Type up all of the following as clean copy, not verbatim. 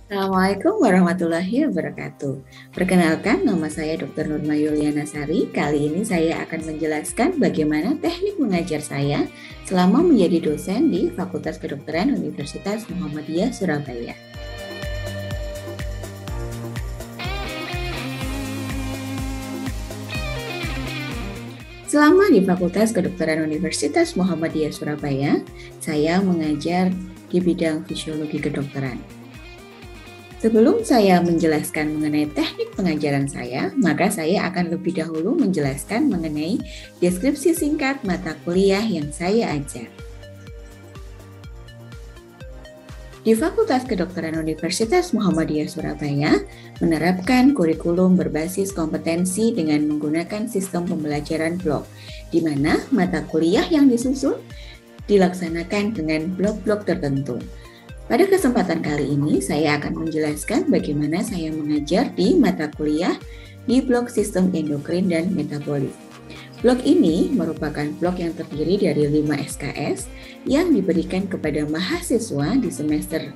Assalamualaikum warahmatullahi wabarakatuh. Perkenalkan, nama saya Dr. Nurma Yuliana Sari. Kali ini saya akan menjelaskan bagaimana teknik mengajar saya selama menjadi dosen di Fakultas Kedokteran Universitas Muhammadiyah Surabaya. Selama di Fakultas Kedokteran Universitas Muhammadiyah Surabaya, saya mengajar di bidang fisiologi kedokteran. Sebelum saya menjelaskan mengenai teknik pengajaran saya, maka saya akan lebih dahulu menjelaskan mengenai deskripsi singkat mata kuliah yang saya ajar. Di Fakultas Kedokteran Universitas Muhammadiyah Surabaya menerapkan kurikulum berbasis kompetensi dengan menggunakan sistem pembelajaran blok, di mana mata kuliah yang disusun dilaksanakan dengan blok-blok tertentu. Pada kesempatan kali ini, saya akan menjelaskan bagaimana saya mengajar di mata kuliah di blok sistem endokrin dan metabolik. Blok ini merupakan blok yang terdiri dari 5 SKS yang diberikan kepada mahasiswa di semester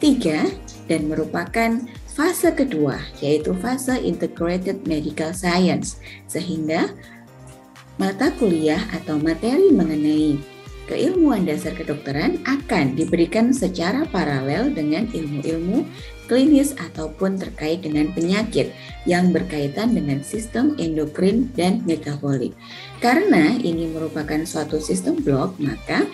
3 dan merupakan fase kedua, yaitu fase Integrated Medical Science, sehingga mata kuliah atau materi mengenai keilmuan dasar kedokteran akan diberikan secara paralel dengan ilmu-ilmu klinis ataupun terkait dengan penyakit yang berkaitan dengan sistem endokrin dan metabolik. Karena ini merupakan suatu sistem blok, maka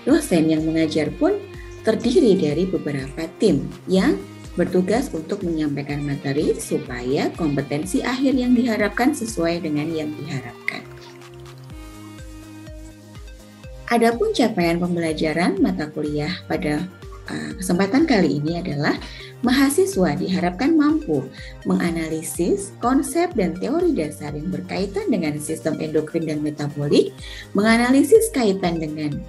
dosen yang mengajar pun terdiri dari beberapa tim yang bertugas untuk menyampaikan materi supaya kompetensi akhir yang diharapkan sesuai dengan yang diharapkan. Adapun capaian pembelajaran mata kuliah pada kesempatan kali ini adalah mahasiswa diharapkan mampu menganalisis konsep dan teori dasar yang berkaitan dengan sistem endokrin dan metabolik, menganalisis kaitan dengan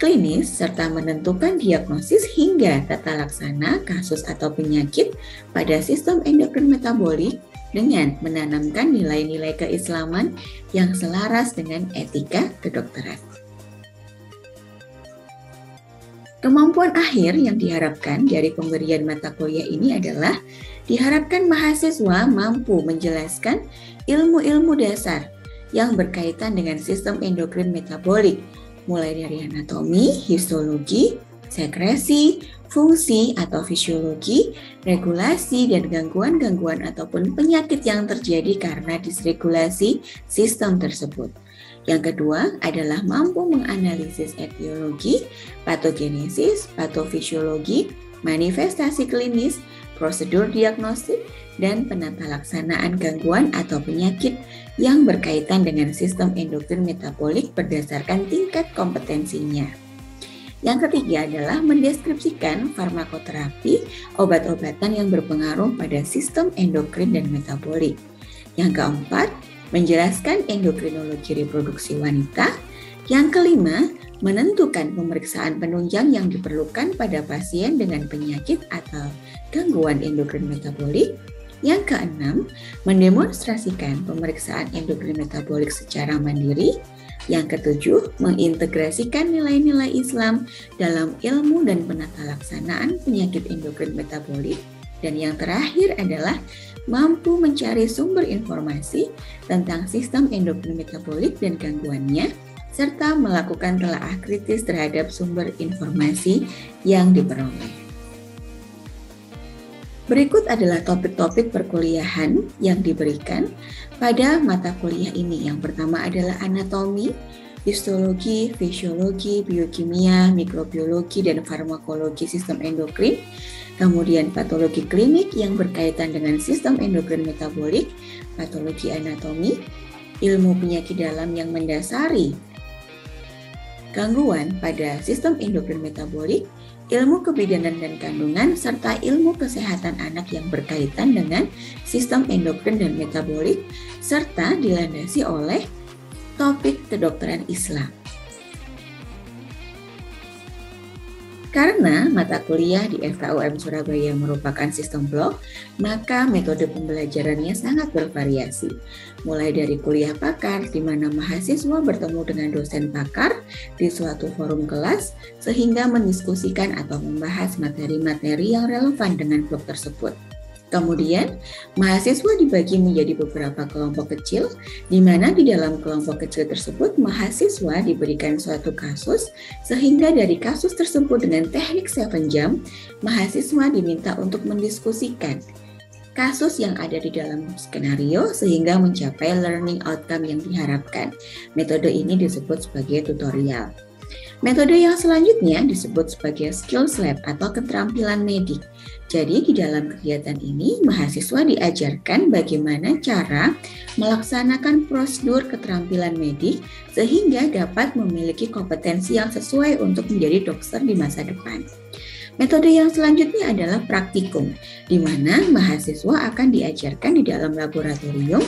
klinis, serta menentukan diagnosis hingga tata laksana kasus atau penyakit pada sistem endokrin metabolik dengan menanamkan nilai-nilai keislaman yang selaras dengan etika kedokteran. Kemampuan akhir yang diharapkan dari pemberian mata kuliah ini adalah diharapkan mahasiswa mampu menjelaskan ilmu-ilmu dasar yang berkaitan dengan sistem endokrin metabolik, mulai dari anatomi, histologi, sekresi, fungsi atau fisiologi, regulasi, dan gangguan-gangguan ataupun penyakit yang terjadi karena disregulasi sistem tersebut. Yang kedua adalah mampu menganalisis etiologi, patogenesis, patofisiologi, manifestasi klinis, prosedur diagnostik, dan penata laksanaan gangguan atau penyakit yang berkaitan dengan sistem endokrin metabolik berdasarkan tingkat kompetensinya. Yang ketiga adalah mendeskripsikan farmakoterapi, obat-obatan yang berpengaruh pada sistem endokrin dan metabolik. Yang keempat, menjelaskan endokrinologi reproduksi wanita. Yang kelima, menentukan pemeriksaan penunjang yang diperlukan pada pasien dengan penyakit atau gangguan endokrin metabolik. Yang keenam, mendemonstrasikan pemeriksaan endokrin metabolik secara mandiri. Yang ketujuh, mengintegrasikan nilai-nilai Islam dalam ilmu dan penata laksanaan penyakit endokrin metabolik. Dan yang terakhir adalah mampu mencari sumber informasi tentang sistem endokrin metabolik dan gangguannya, serta melakukan telaah kritis terhadap sumber informasi yang diperoleh. Berikut adalah topik-topik perkuliahan yang diberikan pada mata kuliah ini. Yang pertama adalah anatomi, histologi, fisiologi, biokimia, mikrobiologi, dan farmakologi sistem endokrin. Kemudian patologi klinik yang berkaitan dengan sistem endokrin metabolik, patologi anatomi, ilmu penyakit dalam yang mendasari gangguan pada sistem endokrin metabolik, ilmu kebidanan dan kandungan, serta ilmu kesehatan anak yang berkaitan dengan sistem endokrin dan metabolik, serta dilandasi oleh topik kedokteran Islam. Karena mata kuliah di FKUM Surabaya merupakan sistem blok, maka metode pembelajarannya sangat bervariasi. Mulai dari kuliah pakar, di mana mahasiswa bertemu dengan dosen pakar di suatu forum kelas, sehingga mendiskusikan atau membahas materi-materi yang relevan dengan blok tersebut. Kemudian, mahasiswa dibagi menjadi beberapa kelompok kecil, di mana di dalam kelompok kecil tersebut mahasiswa diberikan suatu kasus, sehingga dari kasus tersebut dengan teknik 7 jam, mahasiswa diminta untuk mendiskusikan kasus yang ada di dalam skenario sehingga mencapai learning outcome yang diharapkan. Metode ini disebut sebagai tutorial. Metode yang selanjutnya disebut sebagai skills lab atau keterampilan medik. Jadi di dalam kegiatan ini mahasiswa diajarkan bagaimana cara melaksanakan prosedur keterampilan medik sehingga dapat memiliki kompetensi yang sesuai untuk menjadi dokter di masa depan. Metode yang selanjutnya adalah praktikum, di mana mahasiswa akan diajarkan di dalam laboratorium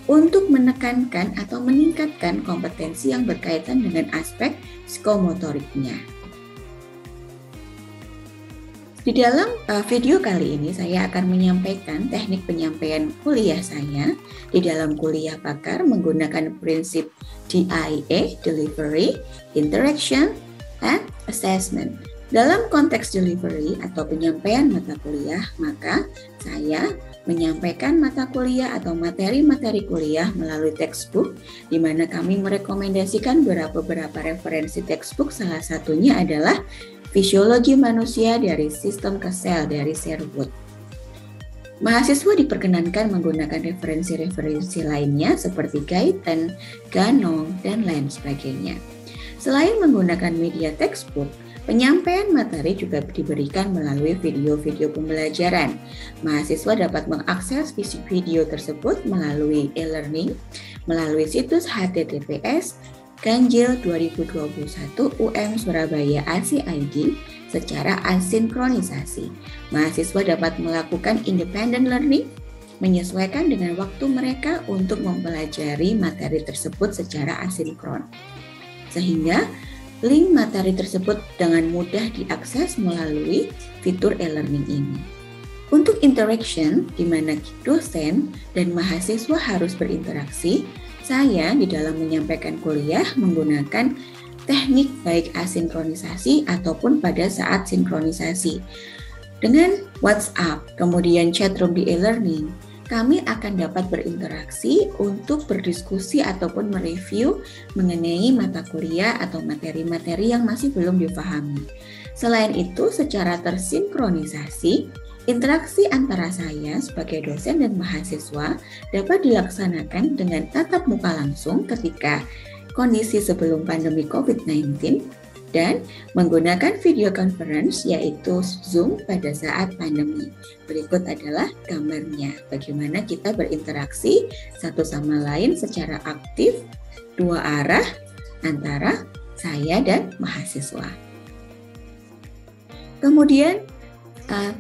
untuk menekankan atau meningkatkan kompetensi yang berkaitan dengan aspek psikomotoriknya. Di dalam video kali ini saya akan menyampaikan teknik penyampaian kuliah saya di dalam kuliah pakar menggunakan prinsip DIA, Delivery, Interaction, and Assessment. Dalam konteks delivery atau penyampaian mata kuliah, maka saya menyampaikan mata kuliah atau materi-materi kuliah melalui textbook, di mana kami merekomendasikan beberapa referensi textbook, salah satunya adalah Fisiologi Manusia dari Sistem ke Sel dari Sherwood. Mahasiswa diperkenankan menggunakan referensi-referensi lainnya seperti Guyton, Ganong, dan lain sebagainya. Selain menggunakan media textbook, penyampaian materi juga diberikan melalui video-video pembelajaran. Mahasiswa dapat mengakses video tersebut melalui e-learning, melalui situs https Ganjil 2021 UM Surabaya ACID secara asinkronisasi. Mahasiswa dapat melakukan independent learning, menyesuaikan dengan waktu mereka untuk mempelajari materi tersebut secara asinkron. Sehingga link materi tersebut dengan mudah diakses melalui fitur e-learning ini. Untuk interaction, di mana dosen dan mahasiswa harus berinteraksi, saya di dalam menyampaikan kuliah menggunakan teknik baik asinkronisasi ataupun pada saat sinkronisasi. Dengan WhatsApp, kemudian chatroom di e-learning, kami akan dapat berinteraksi untuk berdiskusi ataupun mereview mengenai mata kuliah atau materi-materi yang masih belum difahami. Selain itu, secara tersinkronisasi, interaksi antara saya sebagai dosen dan mahasiswa dapat dilaksanakan dengan tatap muka langsung ketika kondisi sebelum pandemi COVID-19 dan menggunakan video conference yaitu Zoom pada saat pandemi. Berikut adalah gambarnya, bagaimana kita berinteraksi satu sama lain secara aktif, dua arah antara saya dan mahasiswa. Kemudian,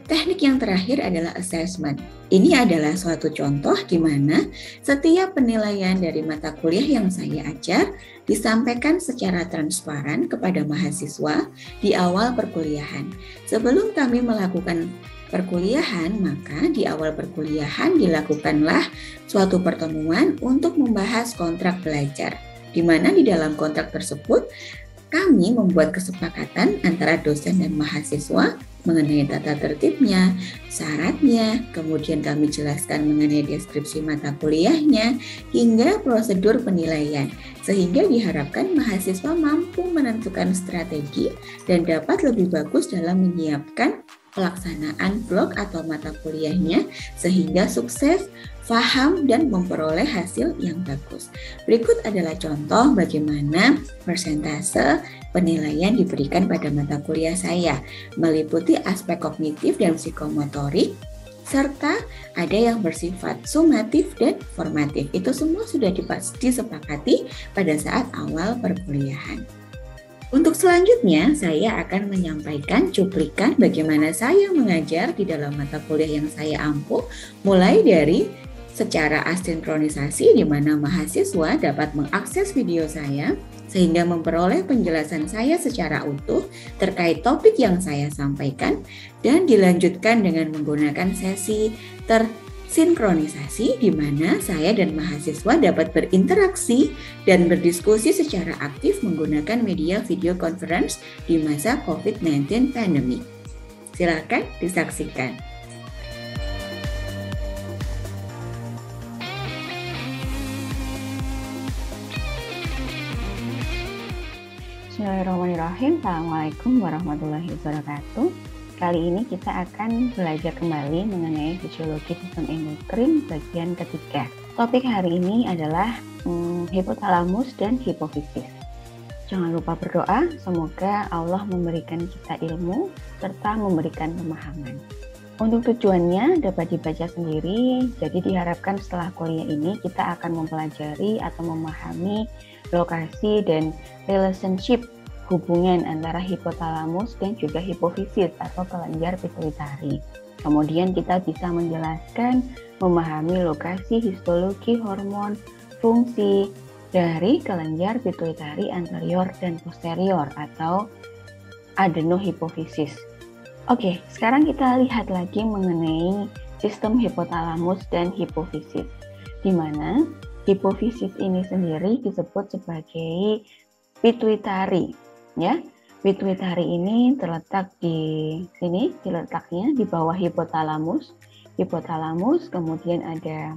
teknik yang terakhir adalah assessment. Ini adalah suatu contoh di mana setiap penilaian dari mata kuliah yang saya ajar disampaikan secara transparan kepada mahasiswa di awal perkuliahan. Sebelum kami melakukan perkuliahan, maka di awal perkuliahan dilakukanlah suatu pertemuan untuk membahas kontrak belajar, di mana di dalam kontrak tersebut kami membuat kesepakatan antara dosen dan mahasiswa mengenai tata tertibnya, syaratnya, kemudian kami jelaskan mengenai deskripsi mata kuliahnya, hingga prosedur penilaian, sehingga diharapkan mahasiswa mampu menentukan strategi dan dapat lebih bagus dalam menyiapkan pelaksanaan blok atau mata kuliahnya sehingga sukses, paham, dan memperoleh hasil yang bagus. Berikut adalah contoh bagaimana persentase penilaian diberikan pada mata kuliah saya, meliputi aspek kognitif dan psikomotorik, serta ada yang bersifat sumatif dan formatif. Itu semua sudah disepakati pada saat awal perkuliahan. Untuk selanjutnya, saya akan menyampaikan cuplikan bagaimana saya mengajar di dalam mata kuliah yang saya ampuh, mulai dari secara asinkronisasi di mana mahasiswa dapat mengakses video saya sehingga memperoleh penjelasan saya secara utuh terkait topik yang saya sampaikan dan dilanjutkan dengan menggunakan sesi tersinkronisasi di mana saya dan mahasiswa dapat berinteraksi dan berdiskusi secara aktif menggunakan media video conference di masa COVID-19 pandemi. Silakan disaksikan. Bismillahirrahmanirrahim. Assalamualaikum warahmatullahi wabarakatuh. Kali ini kita akan belajar kembali mengenai fisiologi sistem endokrin bagian ketiga. Topik hari ini adalah hipotalamus dan hipofisis. Jangan lupa berdoa, semoga Allah memberikan kita ilmu serta memberikan pemahaman. Untuk tujuannya dapat dibaca sendiri, jadi diharapkan setelah kuliah ini kita akan mempelajari atau memahami lokasi dan relationship hubungan antara hipotalamus dan juga hipofisis atau kelenjar pituitari. Kemudian kita bisa menjelaskan, memahami lokasi histologi hormon, fungsi dari kelenjar pituitari anterior dan posterior atau adenohipofisis. Oke, sekarang kita lihat lagi mengenai sistem hipotalamus dan hipofisis, di mana hipofisis ini sendiri disebut sebagai pituitari, ya. Pituitari ini terletak di sini, diletaknya di bawah hipotalamus. Hipotalamus, kemudian ada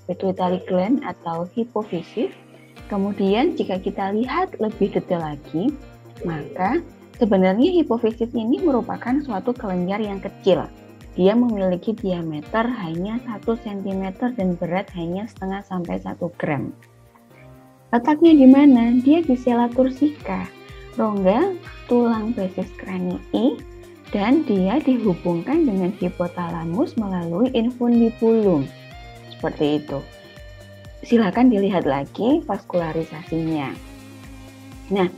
pituitary gland atau hipofisis. Kemudian jika kita lihat lebih detail lagi, maka sebenarnya hipofisis ini merupakan suatu kelenjar yang kecil. Dia memiliki diameter hanya 1 cm dan berat hanya 0,5 sampai 1 gram. Letaknya di mana? Dia di sela tursika, rongga tulang basis cranii, dan dia dihubungkan dengan hipotalamus melalui infundibulum. Seperti itu. Silakan dilihat lagi vaskularisasinya. Nah,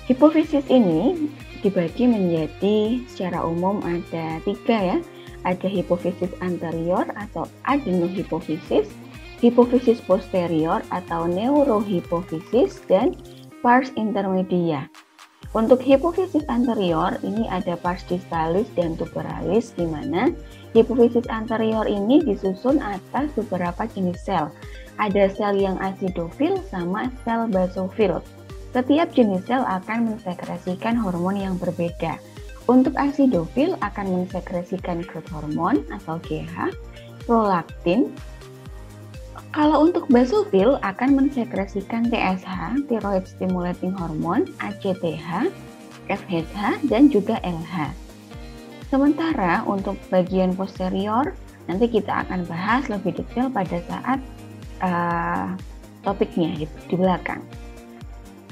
hipofisis ini dibagi menjadi secara umum ada 3 ya. Ada hipofisis anterior atau adenohipofisis, hipofisis posterior atau neurohipofisis, dan pars intermedia. Untuk hipofisis anterior ini ada pars distalis dan tuberalis, di mana hipofisis anterior ini disusun atas beberapa jenis sel. Ada sel yang asidofil sama sel basofil. Setiap jenis sel akan mensekresikan hormon yang berbeda. Untuk asidofil akan mensekresikan growth hormone atau GH, prolaktin. Kalau untuk basofil akan mensekresikan TSH, thyroid stimulating hormone, ACTH, FSH, dan juga LH. Sementara untuk bagian posterior, nanti kita akan bahas lebih detail pada saat topiknya di belakang.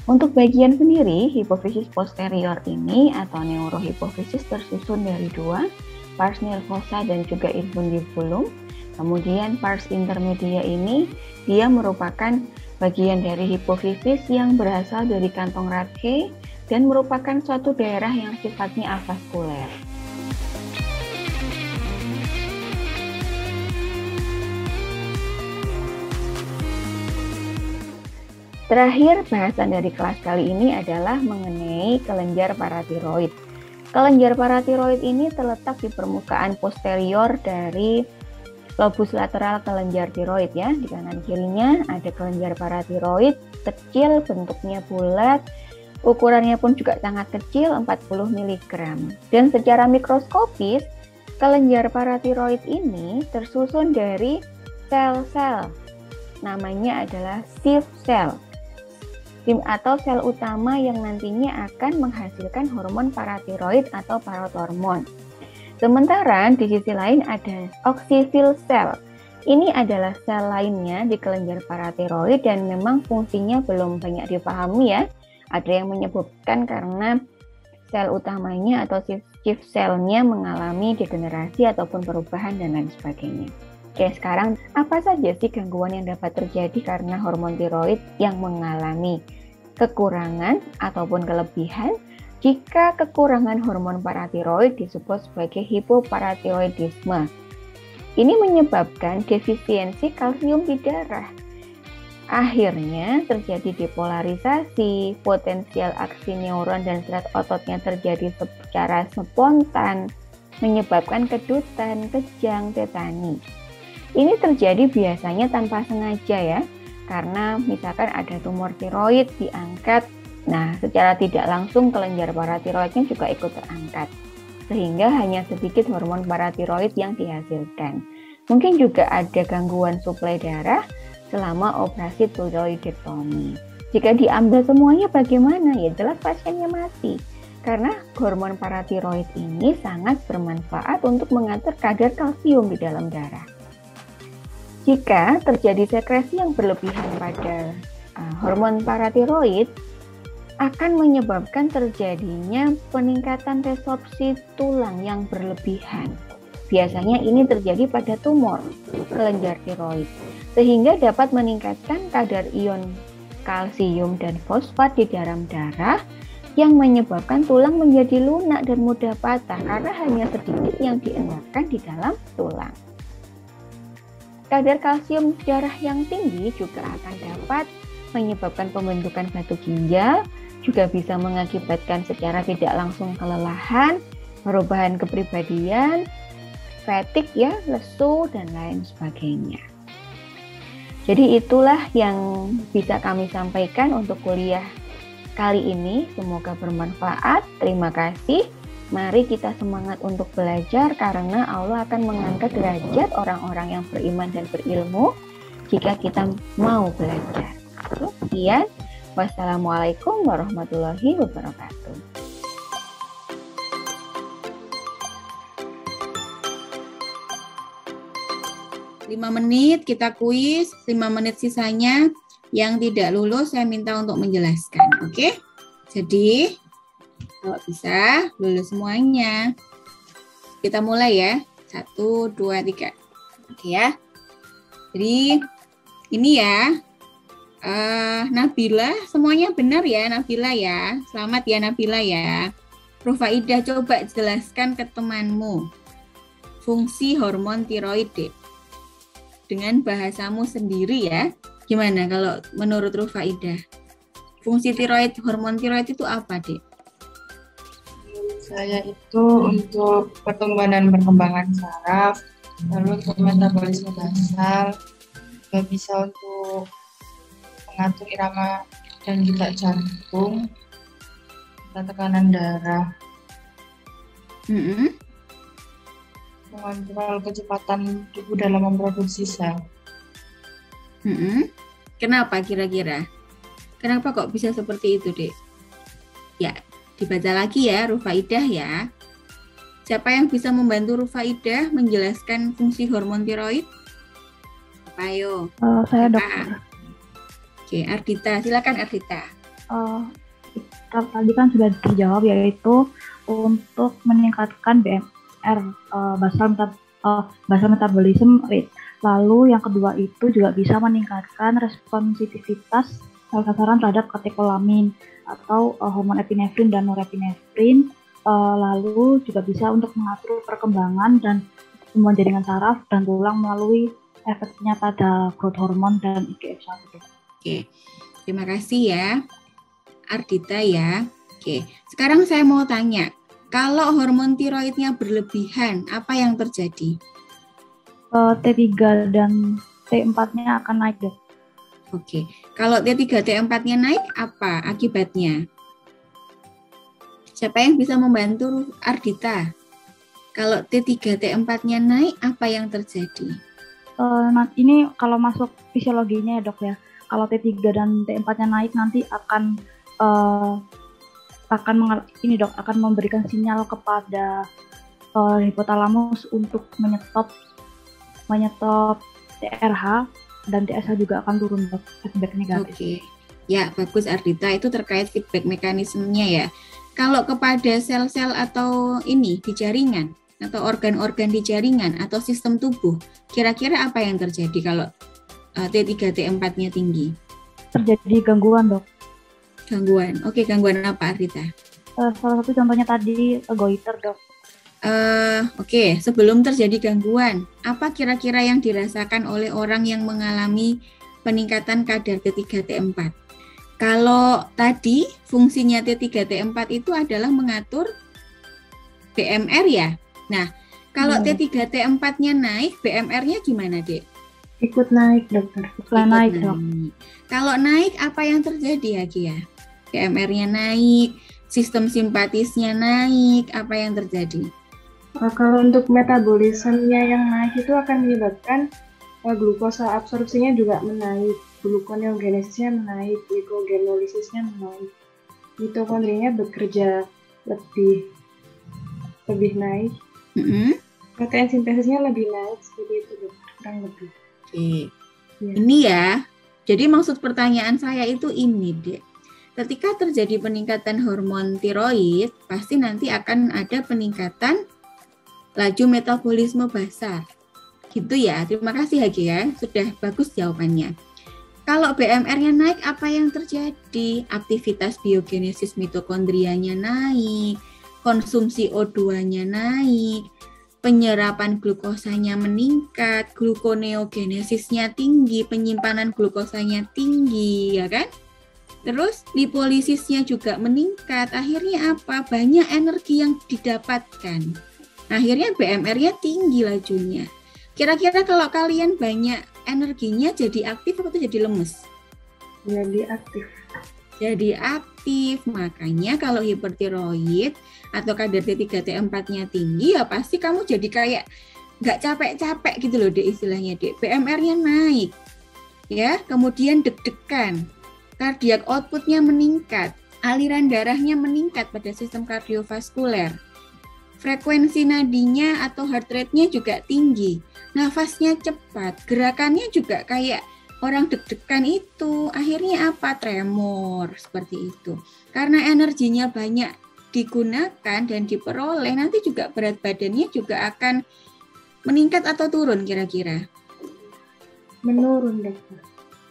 Untuk bagian sendiri, hipofisis posterior ini atau neurohipofisis tersusun dari 2, pars nervosa dan juga infundibulum. Kemudian pars intermedia ini, dia merupakan bagian dari hipofisis yang berasal dari kantong Rathke dan merupakan suatu daerah yang sifatnya avaskuler. Terakhir, bahasan dari kelas kali ini adalah mengenai kelenjar paratiroid. Kelenjar paratiroid ini terletak di permukaan posterior dari lobus lateral kelenjar tiroid ya. Di kanan kirinya ada kelenjar paratiroid, kecil, bentuknya bulat, ukurannya pun juga sangat kecil, 40 mg. Dan secara mikroskopis, kelenjar paratiroid ini tersusun dari sel-sel. Namanya adalah Schiff cell atau sel utama yang nantinya akan menghasilkan hormon paratiroid atau parathormon. Sementara di sisi lain ada oxyphil cell. Ini adalah sel lainnya di kelenjar paratiroid dan memang fungsinya belum banyak dipahami ya. Ada yang menyebabkan karena sel utamanya atau Schiff cell-nya mengalami degenerasi ataupun perubahan dan lain sebagainya. Oke, sekarang apa saja sih gangguan yang dapat terjadi karena hormon tiroid yang mengalami kekurangan ataupun kelebihan? Jika kekurangan hormon paratiroid disebut sebagai hipoparatiroidisme. Ini menyebabkan defisiensi kalsium di darah. Akhirnya terjadi depolarisasi, potensial aksi neuron dan serat ototnya terjadi secara spontan, menyebabkan kedutan, kejang, tetani. Ini terjadi biasanya tanpa sengaja ya, karena misalkan ada tumor tiroid diangkat, nah secara tidak langsung kelenjar paratiroidnya juga ikut terangkat, sehingga hanya sedikit hormon paratiroid yang dihasilkan. Mungkin juga ada gangguan suplai darah selama operasi tiroidektomi. Jika diambil semuanya bagaimana? Ya jelas pasiennya mati. Karena hormon paratiroid ini sangat bermanfaat untuk mengatur kadar kalsium di dalam darah. Jika terjadi sekresi yang berlebihan pada hormon paratiroid, akan menyebabkan terjadinya peningkatan resorpsi tulang yang berlebihan. Biasanya ini terjadi pada tumor kelenjar tiroid, sehingga dapat meningkatkan kadar ion kalsium dan fosfat di dalam darah yang menyebabkan tulang menjadi lunak dan mudah patah karena hanya sedikit yang diendapkan di dalam tulang. Kadar kalsium darah yang tinggi juga akan dapat menyebabkan pembentukan batu ginjal, juga bisa mengakibatkan secara tidak langsung kelelahan, perubahan kepribadian, fatigue ya, lesu dan lain sebagainya. Jadi itulah yang bisa kami sampaikan untuk kuliah kali ini. Semoga bermanfaat. Terima kasih. Mari kita semangat untuk belajar karena Allah akan mengangkat derajat orang-orang yang beriman dan berilmu jika kita mau belajar. Sekian. Wassalamualaikum warahmatullahi wabarakatuh. 5 menit kita kuis, 5 menit sisanya yang tidak lulus saya minta untuk menjelaskan. Oke? Jadi kalau bisa lulus semuanya. Kita mulai ya. 1, 2, 3. Oke ya. Jadi ini ya. Nabila, semuanya benar ya Nabila ya. Selamat ya Nabila ya. Rufaidah, coba jelaskan ke temanmu fungsi hormon tiroid Dek. Dengan bahasamu sendiri ya. Gimana kalau menurut Rufaidah? Fungsi tiroid, hormon tiroid itu apa, Dek? Menurut saya itu untuk pertumbuhan dan perkembangan saraf, lalu untuk metabolisme basal, juga bisa untuk mengatur irama dan detak jantung, tekanan darah, mengontrol kecepatan tubuh dalam memproduksi sel. Kenapa kira-kira? Kenapa kok bisa seperti itu, Dek? Ya, dibaca lagi ya, Rufaidah ya. Siapa yang bisa membantu Rufaidah menjelaskan fungsi hormon tiroid? Ayo. Saya dokter. Oke, Ardita. Silakan Ardita. Tadi kan sudah dijawab, yaitu untuk meningkatkan BMR, basal metabolism rate. Lalu yang kedua itu juga bisa meningkatkan responsivitas sel sasaran terhadap katekolamin atau hormon epinefrin dan norepinefrin. Lalu juga bisa untuk mengatur perkembangan dan pertumbuhan jaringan saraf dan tulang melalui efeknya pada growth hormone dan IGF-1. Oke, terima kasih ya Ardita ya. Oke, sekarang saya mau tanya, kalau hormon tiroidnya berlebihan, apa yang terjadi? T3 dan T4-nya akan naik, Dok. Oke, kalau T3, T4-nya naik, apa akibatnya? Siapa yang bisa membantu Ardita? Kalau T3, T4-nya naik, apa yang terjadi? Ini kalau masuk fisiologinya ya, Dok ya. Kalau T3 dan T4-nya naik nanti akan memberikan sinyal kepada hipotalamus untuk menyetop TRH, dan TSH juga akan turun, Dok, feedback negatif. Oke. Ya, bagus Ardita, itu terkait feedback mekanismenya ya. Kalau kepada sel-sel atau ini di jaringan atau organ-organ di jaringan atau sistem tubuh, kira-kira apa yang terjadi kalau T3, T4-nya tinggi? Terjadi gangguan, Dok. Gangguan. Oke, gangguan apa, Ardita? Salah satu contohnya tadi goiter, Dok. Oke, sebelum terjadi gangguan, apa kira-kira yang dirasakan oleh orang yang mengalami peningkatan kadar T3 T4. Kalau tadi fungsinya T3 T4 itu adalah mengatur BMR ya. Nah, kalau T3 T4-nya naik, BMR-nya gimana, Dek? Ikut naik, dokter. Ikut naik. Kalau naik, apa yang terjadi, Hagia? BMR-nya naik, sistem simpatisnya naik, apa yang terjadi? Kalau untuk metabolismenya yang naik itu akan menyebabkan glukosa absorpsinya juga menaik, gluconeogenesisnya menaik, glikogenolisisnya menaik, mitokondrianya bekerja lebih naik, protein sintesisnya lebih naik, seperti itu, dokter, kurang lebih. Oke. Ya. Ini ya. Jadi maksud pertanyaan saya itu ini, Dek. Ketika terjadi peningkatan hormon tiroid, pasti nanti akan ada peningkatan laju metabolisme basal. Gitu ya. Terima kasih Hagia, sudah bagus jawabannya. Kalau BMR-nya naik, apa yang terjadi? Aktivitas biogenesis mitokondrianya naik, konsumsi O2-nya naik, penyerapan glukosanya meningkat, gluconeogenesisnya tinggi, penyimpanan glukosanya tinggi, ya kan? Terus lipolisisnya juga meningkat. Akhirnya apa? Banyak energi yang didapatkan. Akhirnya BMR-nya tinggi lajunya. Kira-kira kalau kalian banyak energinya jadi aktif atau jadi lemes? Jadi aktif. Jadi aktif. Makanya kalau hipertiroid atau kadar T3 T4-nya tinggi, ya pasti kamu jadi kayak nggak capek-capek gitu loh, Dek, istilahnya, Dek. BMR-nya naik, ya, kemudian deg-degan, kardiak output-nya meningkat, aliran darahnya meningkat pada sistem kardiovaskuler, frekuensi nadinya atau heart rate-nya juga tinggi, nafasnya cepat, gerakannya juga kayak orang deg-degan itu. Akhirnya apa? Tremor, seperti itu. Karena energinya banyak digunakan dan diperoleh, nanti juga berat badannya juga akan meningkat atau turun kira-kira? Menurun, dokter.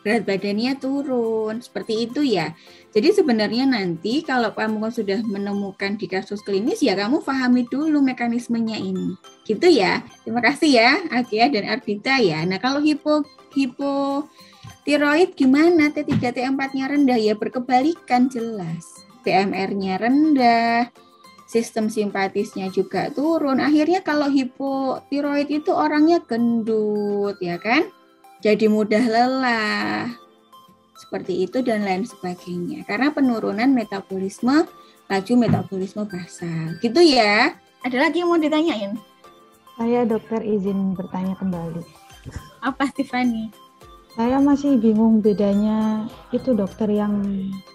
Berat badannya turun, seperti itu ya. Jadi sebenarnya nanti kalau kamu sudah menemukan di kasus klinis, ya kamu pahami dulu mekanismenya ini. Gitu ya. Terima kasih ya Agia dan Ardita ya. Nah kalau hipotiroid gimana? T3 T4-nya rendah, ya berkebalikan jelas. BMR-nya rendah, sistem simpatisnya juga turun. Akhirnya kalau hipotiroid itu orangnya gendut, ya kan? Jadi mudah lelah, seperti itu dan lain sebagainya. Karena penurunan metabolisme, laju metabolisme basal. Gitu ya. Ada lagi yang mau ditanyain? Saya dokter izin bertanya kembali. Apa, Tiffany? Saya masih bingung bedanya itu dokter yang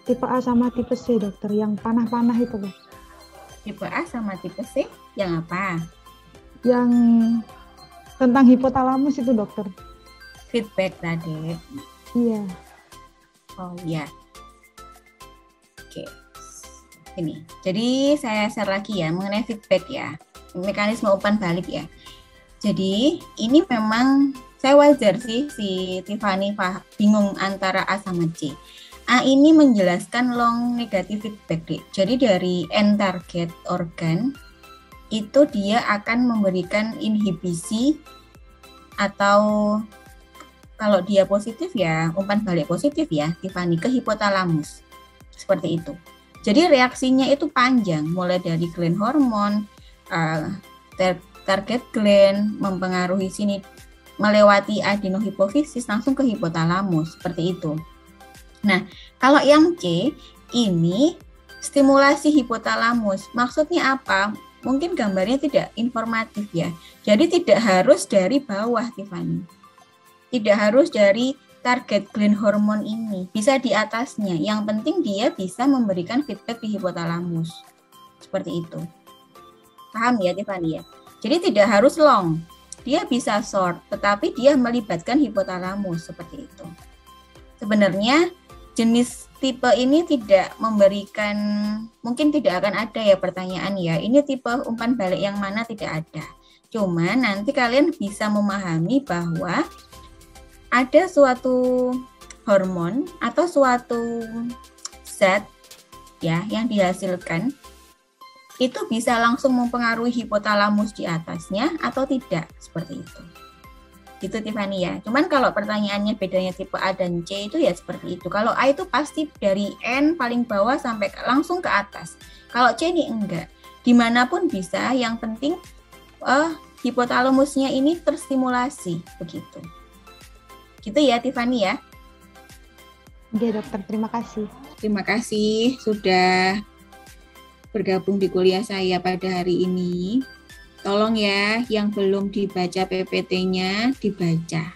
tipe A sama tipe C, dokter yang panah-panah itu loh. Tipe A sama tipe C yang apa? Yang tentang hipotalamus itu, dokter. Feedback tadi. Iya. Oh iya. Oke. Ini. Jadi saya share lagi ya mengenai feedback ya. Mekanisme umpan balik ya. Jadi ini memang saya wajar sih si Tiffany bingung antara A sama C. A ini menjelaskan long negative feedback, Dek. Jadi dari end target organ itu dia akan memberikan inhibisi atau kalau dia positif ya umpan balik positif ya Tiffany ke hipotalamus. Seperti itu. Jadi reaksinya itu panjang mulai dari gland hormon, target gland mempengaruhi sini melewati adenohipofisis langsung ke hipotalamus, seperti itu. Nah, kalau yang C, ini stimulasi hipotalamus. Maksudnya apa? Mungkin gambarnya tidak informatif ya. Jadi tidak harus dari bawah, Tiffany. Tidak harus dari target gland hormon ini. Bisa di atasnya. Yang penting dia bisa memberikan feedback di hipotalamus. Seperti itu. Paham ya, Tiffany ya? Jadi tidak harus long. Dia bisa short, tetapi dia melibatkan hipotalamus seperti itu. Sebenarnya jenis tipe ini tidak memberikan, mungkin tidak akan ada ya pertanyaan ya, ini tipe umpan balik yang mana tidak ada. Cuma nanti kalian bisa memahami bahwa ada suatu hormon atau suatu zat ya yang dihasilkan itu bisa langsung mempengaruhi hipotalamus di atasnya atau tidak, seperti itu. Gitu Tiffany ya. Cuman kalau pertanyaannya bedanya tipe A dan C itu ya seperti itu. Kalau A itu pasti dari N paling bawah sampai langsung ke atas. Kalau C ini enggak. Dimanapun bisa, yang penting hipotalamusnya ini terstimulasi begitu. Gitu ya Tiffany ya. Oke dokter, terima kasih. Terima kasih sudah bergabung di kuliah saya pada hari ini. Tolong ya, yang belum dibaca PPT-nya dibaca.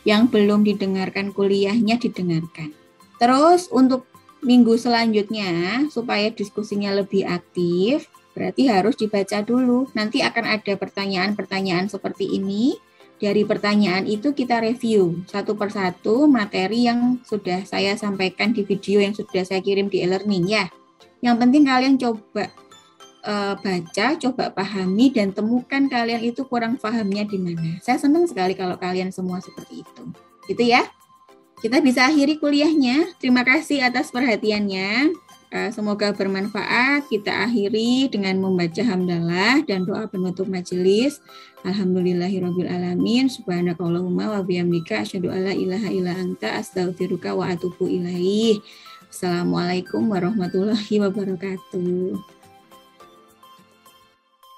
Yang belum didengarkan kuliahnya didengarkan. Terus untuk minggu selanjutnya, supaya diskusinya lebih aktif, berarti harus dibaca dulu. Nanti akan ada pertanyaan-pertanyaan seperti ini. Dari pertanyaan itu kita review satu persatu materi yang sudah saya sampaikan di video yang sudah saya kirim di e-learning ya. Yang penting kalian coba baca, coba pahami, dan temukan kalian itu kurang pahamnya di mana. Saya senang sekali kalau kalian semua seperti itu. Gitu ya. Kita bisa akhiri kuliahnya. Terima kasih atas perhatiannya. Semoga bermanfaat. Kita akhiri dengan membaca hamdalah dan doa penutup majelis. Alhamdulillahirabbil alamin. Subhanakallahumma wa bihamdika asyhadu alla ilaha illa anta astaghfiruka wa atubu ilaih. Assalamualaikum warahmatullahi wabarakatuh.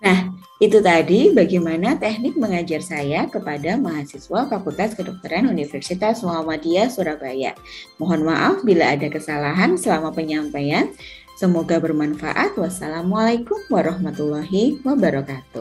Nah, itu tadi bagaimana teknik mengajar saya kepada mahasiswa Fakultas Kedokteran Universitas Muhammadiyah Surabaya. Mohon maaf bila ada kesalahan selama penyampaian. Semoga bermanfaat. Wassalamualaikum warahmatullahi wabarakatuh.